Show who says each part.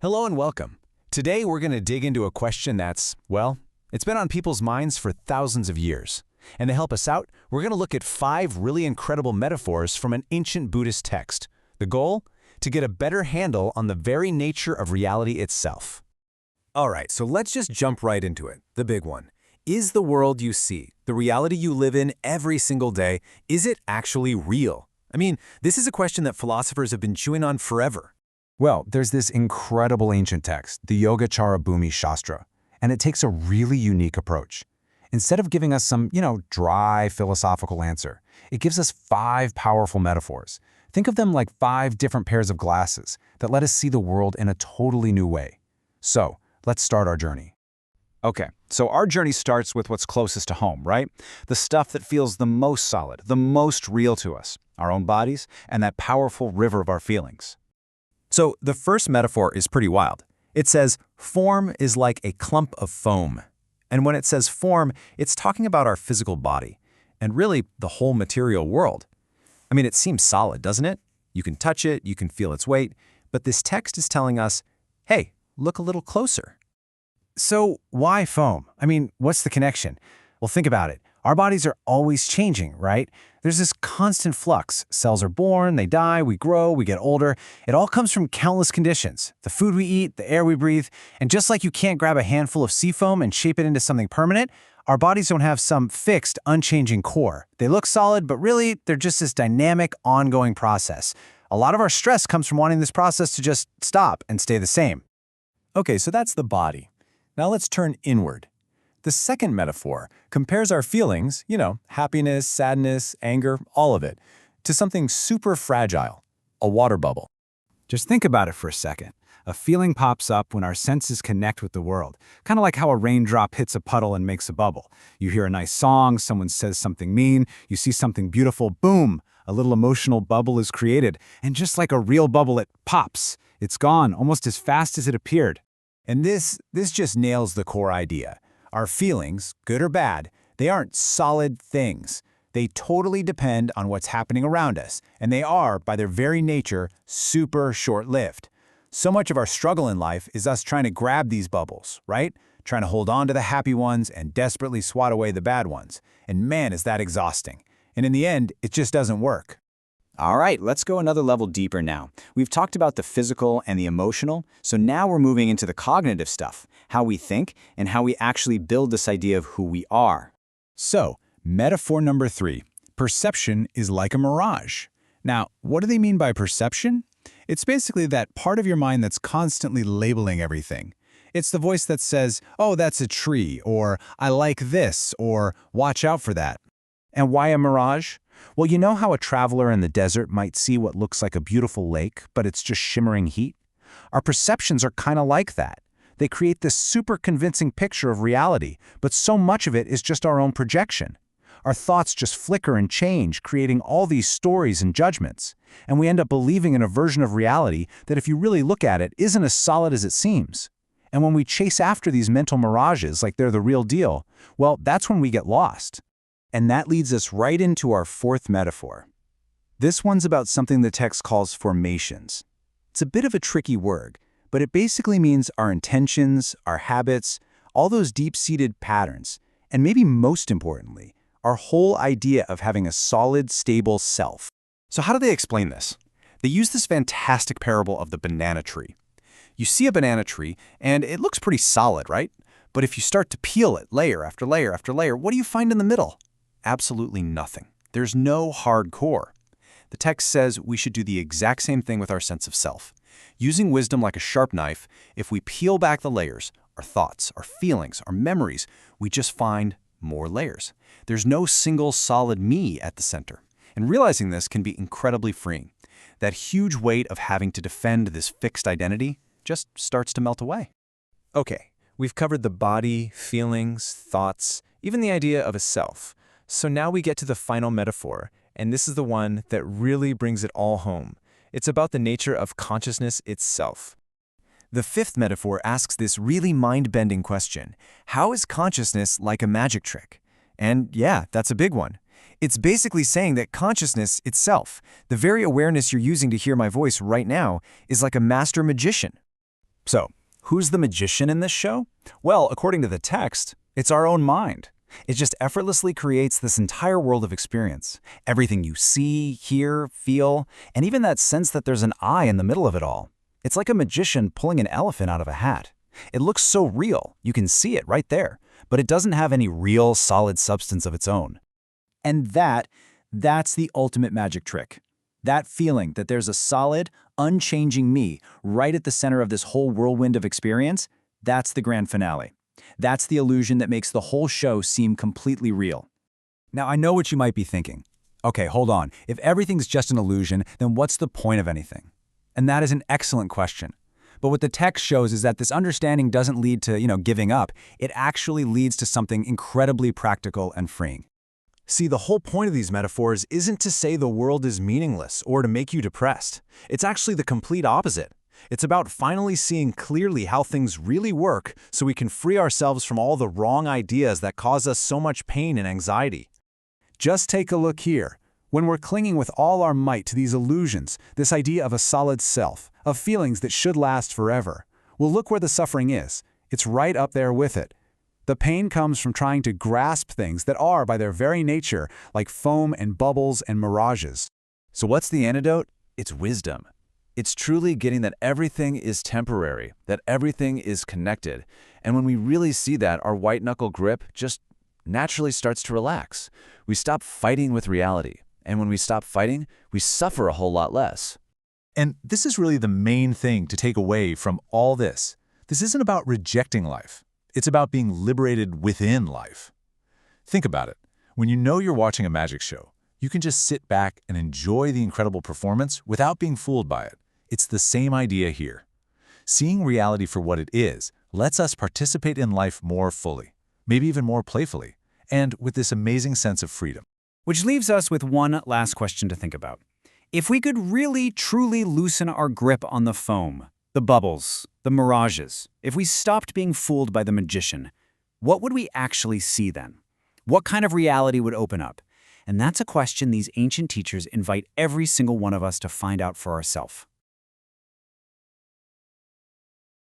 Speaker 1: Hello and welcome. Today we're going to dig into a question that's, well, it's been on people's minds for thousands of years. And to help us out, we're going to look at 5 really incredible metaphors from an ancient Buddhist text. The goal? To get a better handle on the very nature of reality itself.
Speaker 2: All right, so let's just jump right into it. The big one. Is the world you see, the reality you live in every single day, is it actually real? I mean, this is a question that philosophers have been chewing on forever.
Speaker 3: Well, there's this incredible ancient text, the Yogacara Bhumi Shastra, and it takes a really unique approach. Instead of giving us some, dry philosophical answer, it gives us 5 powerful metaphors. Think of them like 5 different pairs of glasses that let us see the world in a totally new way. So, let's start our journey.
Speaker 4: Okay, so our journey starts with what's closest to home, right? The stuff that feels the most solid, the most real to us, our own bodies, and that powerful river of our feelings. So the first metaphor is pretty wild. It says, form is like a clump of foam. And when it says form, it's talking about our physical body, and really the whole material world. I mean, it seems solid, doesn't it? You can touch it, you can feel its weight, but this text is telling us, hey, look a little closer.
Speaker 1: So why foam? I mean, what's the connection? Well, think about it. Our bodies are always changing, right? There's this constant flux. Cells are born, they die, we grow, we get older. It all comes from countless conditions. The food we eat, the air we breathe, and just like you can't grab a handful of seafoam and shape it into something permanent, our bodies don't have some fixed, unchanging core. They look solid, but really, they're just this dynamic, ongoing process. A lot of our stress comes from wanting this process to just stop and stay the same.
Speaker 2: Okay, so that's the body. Now let's turn inward. The second metaphor compares our feelings, happiness, sadness, anger, all of it, to something super fragile, a water bubble.
Speaker 3: Just think about it for a second. A feeling pops up when our senses connect with the world, kind of like how a raindrop hits a puddle and makes a bubble. You hear a nice song, someone says something mean, you see something beautiful, boom, a little emotional bubble is created, and just like a real bubble, it pops. It's gone almost as fast as it appeared.
Speaker 1: And this just nails the core idea. Our feelings, good or bad, they aren't solid things. They totally depend on what's happening around us, and they are, by their very nature, super short-lived. So much of our struggle in life is us trying to grab these bubbles, right? Trying to hold on to the happy ones and desperately swat away the bad ones. And man, is that exhausting. And in the end, it just doesn't work.
Speaker 4: All right, let's go another level deeper now. We've talked about the physical and the emotional, so now we're moving into the cognitive stuff, how we think and how we actually build this idea of who we are.
Speaker 2: So, metaphor number 3, perception is like a mirage. Now, what do they mean by perception? It's basically that part of your mind that's constantly labeling everything. It's the voice that says, oh, that's a tree, or I like this, or watch out for that.
Speaker 1: And why a mirage? Well, you know how a traveler in the desert might see what looks like a beautiful lake, but it's just shimmering heat? Our perceptions are kind of like that. They create this super convincing picture of reality, but so much of it is just our own projection. Our thoughts just flicker and change, creating all these stories and judgments. And we end up believing in a version of reality that, if you really look at it, isn't as solid as it seems. And when we chase after these mental mirages like they're the real deal, well, that's when we get lost.
Speaker 4: And that leads us right into our 4th metaphor. This one's about something the text calls formations. It's a bit of a tricky word, but it basically means our intentions, our habits, all those deep-seated patterns, and maybe most importantly, our whole idea of having a solid, stable self.
Speaker 2: So how do they explain this? They use this fantastic parable of the banana tree. You see a banana tree, and it looks pretty solid, right? But if you start to peel it layer after layer after layer, what do you find in the middle? Absolutely nothing. There's no hard core. The text says we should do the exact same thing with our sense of self. Using wisdom like a sharp knife, if we peel back the layers, our thoughts, our feelings, our memories, we just find more layers. There's no single solid me at the center. And realizing this can be incredibly freeing. That huge weight of having to defend this fixed identity just starts to melt away. Okay, we've covered the body, feelings, thoughts, even the idea of a self. So now we get to the final metaphor, and this is the one that really brings it all home. It's about the nature of consciousness itself. The 5th metaphor asks this really mind-bending question: how is consciousness like a magic trick? And yeah, that's a big one. It's basically saying that consciousness itself, the very awareness you're using to hear my voice right now, is like a master magician.
Speaker 4: So, who's the magician in this show? Well, according to the text, it's our own mind. It just effortlessly creates this entire world of experience. Everything you see, hear, feel, and even that sense that there's an eye in the middle of it all. It's like a magician pulling an elephant out of a hat. It looks so real, you can see it right there, but it doesn't have any real, solid substance of its own. And that's the ultimate magic trick. That feeling that there's a solid, unchanging me right at the center of this whole whirlwind of experience, that's the grand finale. That's the illusion that makes the whole show seem completely real. Now, I know what you might be thinking. Okay, hold on. If everything's just an illusion, then what's the point of anything? And that is an excellent question. But what the text shows is that this understanding doesn't lead to, giving up. It actually leads to something incredibly practical and freeing.
Speaker 5: See, the whole point of these metaphors isn't to say the world is meaningless or to make you depressed. It's actually the complete opposite. It's about finally seeing clearly how things really work so we can free ourselves from all the wrong ideas that cause us so much pain and anxiety.
Speaker 1: Just take a look here. When we're clinging with all our might to these illusions, this idea of a solid self, of feelings that should last forever, well, look where the suffering is. It's right up there with it. The pain comes from trying to grasp things that are, by their very nature, like foam and bubbles and mirages.
Speaker 4: So what's the antidote? It's wisdom. It's truly getting that everything is temporary, that everything is connected. And when we really see that, our white-knuckle grip just naturally starts to relax. We stop fighting with reality. And when we stop fighting, we suffer a whole lot less.
Speaker 5: And this is really the main thing to take away from all this. This isn't about rejecting life. It's about being liberated within life. Think about it. When you know you're watching a magic show, you can just sit back and enjoy the incredible performance without being fooled by it. It's the same idea here. Seeing reality for what it is lets us participate in life more fully, maybe even more playfully, and with this amazing sense of freedom.
Speaker 4: Which leaves us with one last question to think about. If we could really, truly loosen our grip on the foam, the bubbles, the mirages, if we stopped being fooled by the magician, what would we actually see then? What kind of reality would open up? And that's a question these ancient teachers invite every single one of us to find out for ourselves.